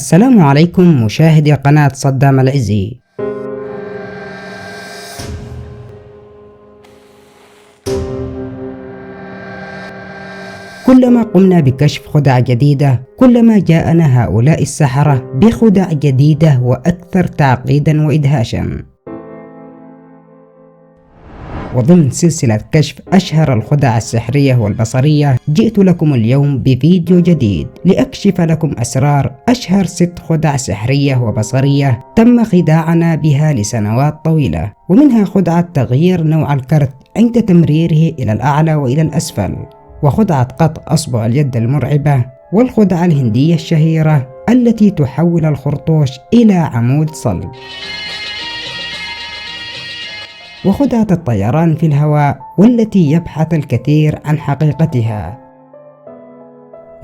السلام عليكم مشاهدي قناة صدام العزي. كلما قمنا بكشف خدع جديدة كلما جاءنا هؤلاء السحرة بخدع جديدة وأكثر تعقيدا وإدهاشا. وضمن سلسلة كشف أشهر الخدع السحرية والبصرية جئت لكم اليوم بفيديو جديد لأكشف لكم أسرار أشهر 6 خدع سحرية وبصرية تم خداعنا بها لسنوات طويلة، ومنها خدعة تغيير نوع الكرت عند تمريره إلى الأعلى وإلى الأسفل، وخدعة قطع أصبع اليد المرعبة، والخدعة الهندية الشهيرة التي تحول الخرطوش إلى عمود صلب، وخدعة الطيران في الهواء والتي يبحث الكثير عن حقيقتها.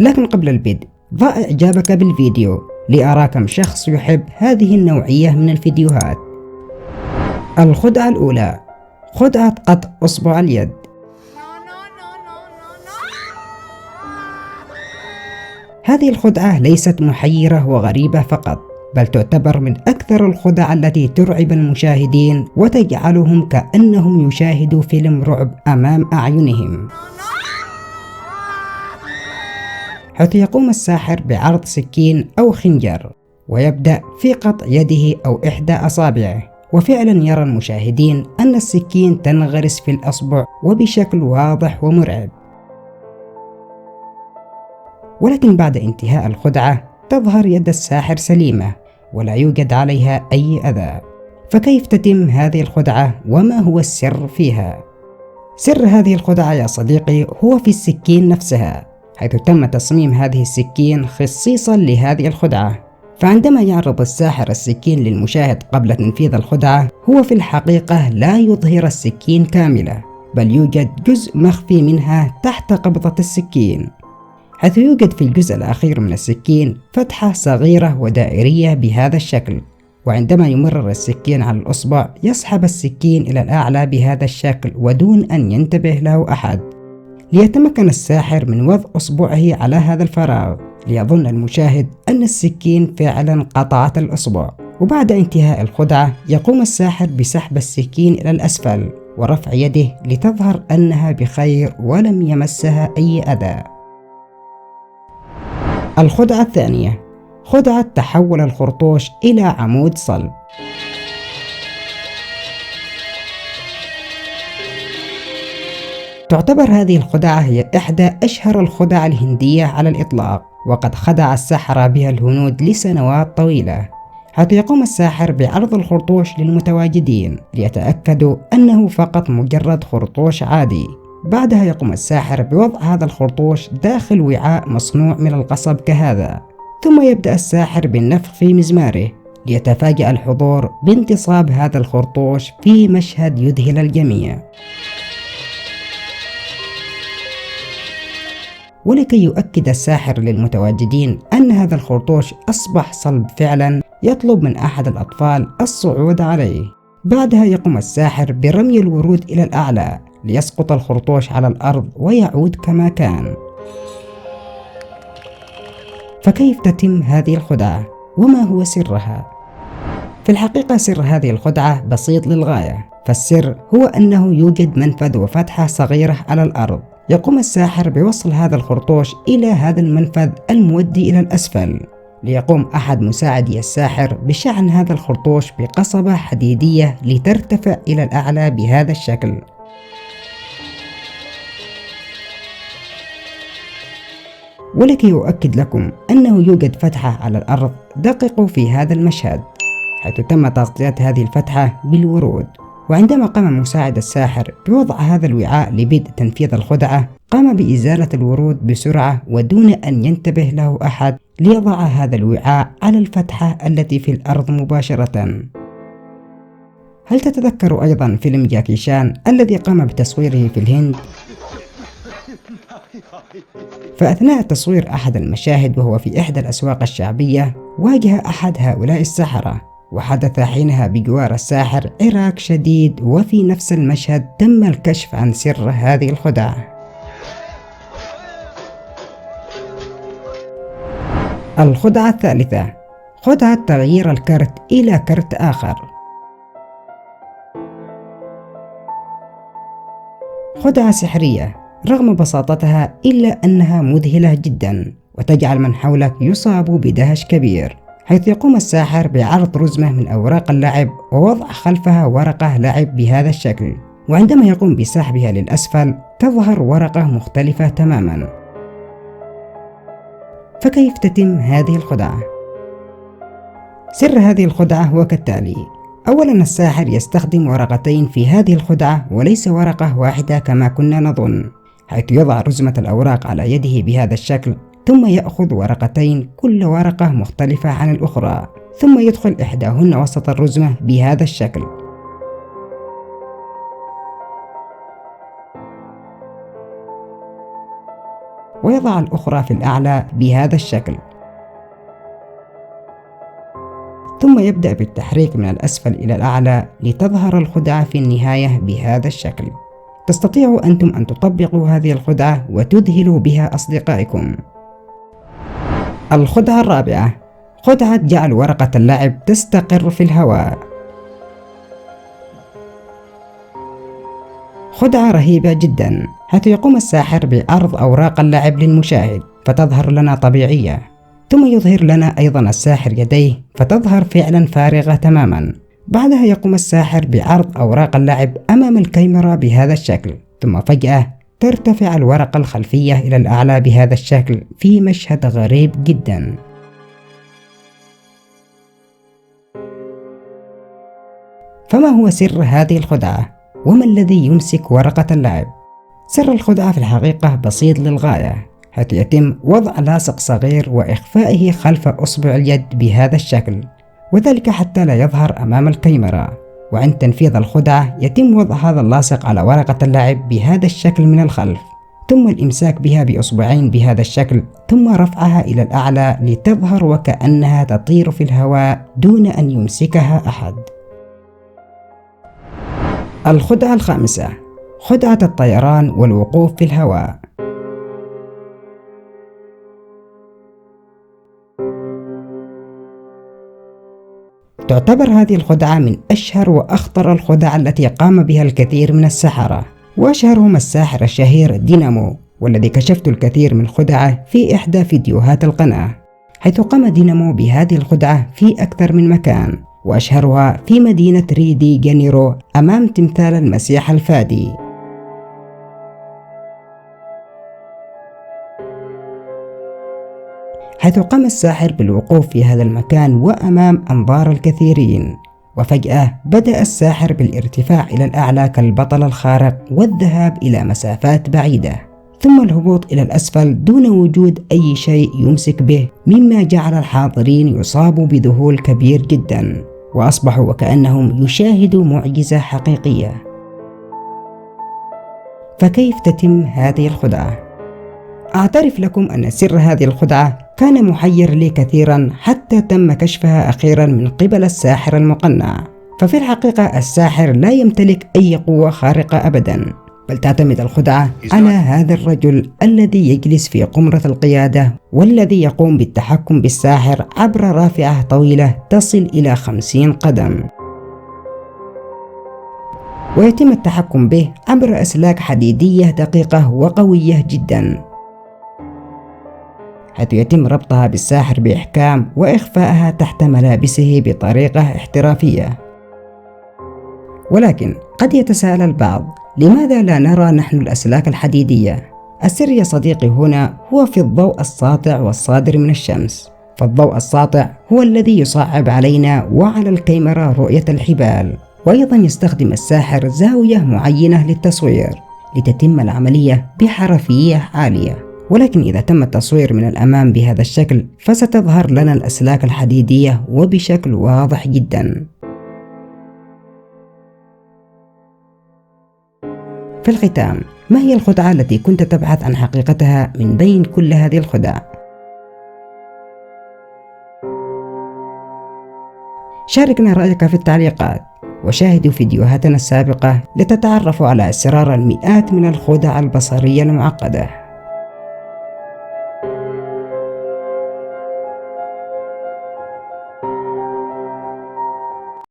لكن قبل البدء ضع إعجابك بالفيديو لأرى كم شخص يحب هذه النوعية من الفيديوهات. الخدعة الأولى، خدعة قطع أصبع اليد. هذه الخدعة ليست محيرة وغريبة فقط، بل تعتبر من أكثر الخدع التي ترعب المشاهدين وتجعلهم كأنهم يشاهدوا فيلم رعب أمام أعينهم. حيث يقوم الساحر بعرض سكين أو خنجر ويبدأ في قطع يده أو إحدى أصابعه، وفعلا يرى المشاهدين أن السكين تنغرس في الأصبع وبشكل واضح ومرعب. ولكن بعد انتهاء الخدعة تظهر يد الساحر سليمة ولا يوجد عليها أي أذى. فكيف تتم هذه الخدعة وما هو السر فيها؟ سر هذه الخدعة يا صديقي هو في السكين نفسها، حيث تم تصميم هذه السكين خصيصا لهذه الخدعة. فعندما يعرض الساحر السكين للمشاهد قبل تنفيذ الخدعة، هو في الحقيقة لا يظهر السكين كاملة، بل يوجد جزء مخفي منها تحت قبضة السكين، حيث يوجد في الجزء الأخير من السكين فتحة صغيرة ودائرية بهذا الشكل، وعندما يمرر السكين على الأصبع يسحب السكين إلى الأعلى بهذا الشكل ودون أن ينتبه له أحد، ليتمكن الساحر من وضع أصبعه على هذا الفراغ، ليظن المشاهد أن السكين فعلا قطعت الأصبع. وبعد انتهاء الخدعة يقوم الساحر بسحب السكين إلى الأسفل ورفع يده لتظهر أنها بخير ولم يمسها أي أذى. الخدعة الثانية، خدعة تحول الخرطوش إلى عمود صلب. تعتبر هذه الخدعة هي إحدى أشهر الخدع الهندية على الإطلاق، وقد خدع السحرة بها الهنود لسنوات طويلة، حتى يقوم الساحر بعرض الخرطوش للمتواجدين ليتأكدوا أنه فقط مجرد خرطوش عادي. بعدها يقوم الساحر بوضع هذا الخرطوش داخل وعاء مصنوع من القصب كهذا، ثم يبدأ الساحر بالنفخ في مزماره، ليتفاجأ الحضور بانتصاب هذا الخرطوش في مشهد يذهل الجميع. ولكي يؤكد الساحر للمتواجدين أن هذا الخرطوش أصبح صلب فعلا، يطلب من أحد الأطفال الصعود عليه. بعدها يقوم الساحر برمي الورود إلى الأعلى ليسقط الخرطوش على الأرض ويعود كما كان. فكيف تتم هذه الخدعة وما هو سرها؟ في الحقيقة سر هذه الخدعة بسيط للغاية، فالسر هو أنه يوجد منفذ وفتحة صغيرة على الأرض، يقوم الساحر بوصل هذا الخرطوش إلى هذا المنفذ المودي إلى الأسفل، ليقوم أحد مساعدي الساحر بشحن هذا الخرطوش بقصبة حديدية لترتفع إلى الأعلى بهذا الشكل. ولكي أؤكد لكم أنه يوجد فتحة على الأرض، دققوا في هذا المشهد، حيث تم تغطية هذه الفتحة بالورود. وعندما قام مساعد الساحر بوضع هذا الوعاء لبدء تنفيذ الخدعة، قام بإزالة الورود بسرعة ودون أن ينتبه له أحد، ليضع هذا الوعاء على الفتحة التي في الأرض مباشرة. هل تتذكر أيضا فيلم جاكي شان الذي قام بتصويره في الهند؟ فأثناء تصوير أحد المشاهد وهو في إحدى الأسواق الشعبية، واجه أحد هؤلاء السحرة، وحدث حينها بجوار الساحر عراك شديد، وفي نفس المشهد تم الكشف عن سر هذه الخدعة. الخدعة الثالثة، خدعة تغيير الكرت إلى كرت آخر. خدعة سحرية رغم بساطتها إلا أنها مذهلة جدا، وتجعل من حولك يصابوا بدهش كبير، حيث يقوم الساحر بعرض رزمة من أوراق اللعب ووضع خلفها ورقة لعب بهذا الشكل، وعندما يقوم بسحبها للأسفل تظهر ورقة مختلفة تماما. فكيف تتم هذه الخدعة؟ سر هذه الخدعة هو كالتالي: أولا، الساحر يستخدم ورقتين في هذه الخدعة وليس ورقة واحدة كما كنا نظن، حيث يضع رزمة الأوراق على يده بهذا الشكل، ثم يأخذ ورقتين كل ورقة مختلفة عن الأخرى، ثم يدخل إحداهن وسط الرزمة بهذا الشكل. ويضع الأخرى في الأعلى بهذا الشكل، ثم يبدأ بالتحريك من الأسفل إلى الأعلى لتظهر الخدعة في النهاية بهذا الشكل. تستطيعوا أنتم أن تطبقوا هذه الخدعة وتذهلوا بها أصدقائكم. الخدعة الرابعة: خدعة جعل ورقة اللعب تستقر في الهواء. خدعة رهيبة جدا، حيث يقوم الساحر بعرض أوراق اللعب للمشاهد فتظهر لنا طبيعية، ثم يظهر لنا أيضا الساحر يديه فتظهر فعلا فارغة تماما. بعدها يقوم الساحر بعرض أوراق اللعب أمام الكاميرا بهذا الشكل، ثم فجأة ترتفع الورقة الخلفية إلى الأعلى بهذا الشكل في مشهد غريب جدا. فما هو سر هذه الخدعة؟ وما الذي يمسك ورقة اللعب؟ سر الخدعة في الحقيقة بسيط للغاية، حيث يتم وضع لاصق صغير وإخفائه خلف أصبع اليد بهذا الشكل، وذلك حتى لا يظهر أمام الكاميرا. وعند تنفيذ الخدعة يتم وضع هذا اللاصق على ورقة اللعب بهذا الشكل من الخلف، ثم الإمساك بها بأصبعين بهذا الشكل، ثم رفعها إلى الأعلى لتظهر وكأنها تطير في الهواء دون أن يمسكها أحد. الخدعة الخامسة: خدعة الطيران والوقوف في الهواء. تعتبر هذه الخدعة من أشهر وأخطر الخدع التي قام بها الكثير من السحرة، وأشهرهم الساحر الشهير دينامو، والذي كشفت الكثير من خدعه في إحدى فيديوهات القناة، حيث قام دينامو بهذه الخدعة في أكثر من مكان، وأشهرها في مدينة ريو دي جانيرو أمام تمثال المسيح الفادي. حيث قام الساحر بالوقوف في هذا المكان وأمام أنظار الكثيرين، وفجأة بدأ الساحر بالارتفاع إلى الأعلى كالبطل الخارق والذهاب إلى مسافات بعيدة، ثم الهبوط إلى الأسفل دون وجود أي شيء يمسك به، مما جعل الحاضرين يصابوا بذهول كبير جدا، وأصبحوا وكأنهم يشاهدوا معجزة حقيقية. فكيف تتم هذه الخدعة؟ أعترف لكم أن سر هذه الخدعة كان محير لي كثيرا، حتى تم كشفها أخيرا من قبل الساحر المقنع. ففي الحقيقة الساحر لا يمتلك أي قوة خارقة أبدا، بل تعتمد الخدعة على هذا الرجل الذي يجلس في قمرة القيادة، والذي يقوم بالتحكم بالساحر عبر رافعة طويلة تصل إلى 50 قدم، ويتم التحكم به عبر أسلاك حديدية دقيقة وقوية جدا، حيث يتم ربطها بالساحر بإحكام وإخفائها تحت ملابسه بطريقة احترافية. ولكن قد يتساءل البعض: لماذا لا نرى نحن الأسلاك الحديدية؟ السر يا صديقي هنا هو في الضوء الساطع والصادر من الشمس، فالضوء الساطع هو الذي يصعب علينا وعلى الكاميرا رؤية الحبال، وأيضا يستخدم الساحر زاوية معينة للتصوير لتتم العملية بحرفية عالية. ولكن إذا تم التصوير من الأمام بهذا الشكل فستظهر لنا الأسلاك الحديدية وبشكل واضح جدا. في الختام، ما هي الخدعة التي كنت تبحث عن حقيقتها من بين كل هذه الخدع؟ شاركنا رأيك في التعليقات، وشاهدوا فيديوهاتنا السابقة لتتعرفوا على أسرار المئات من الخدع البصرية المعقدة.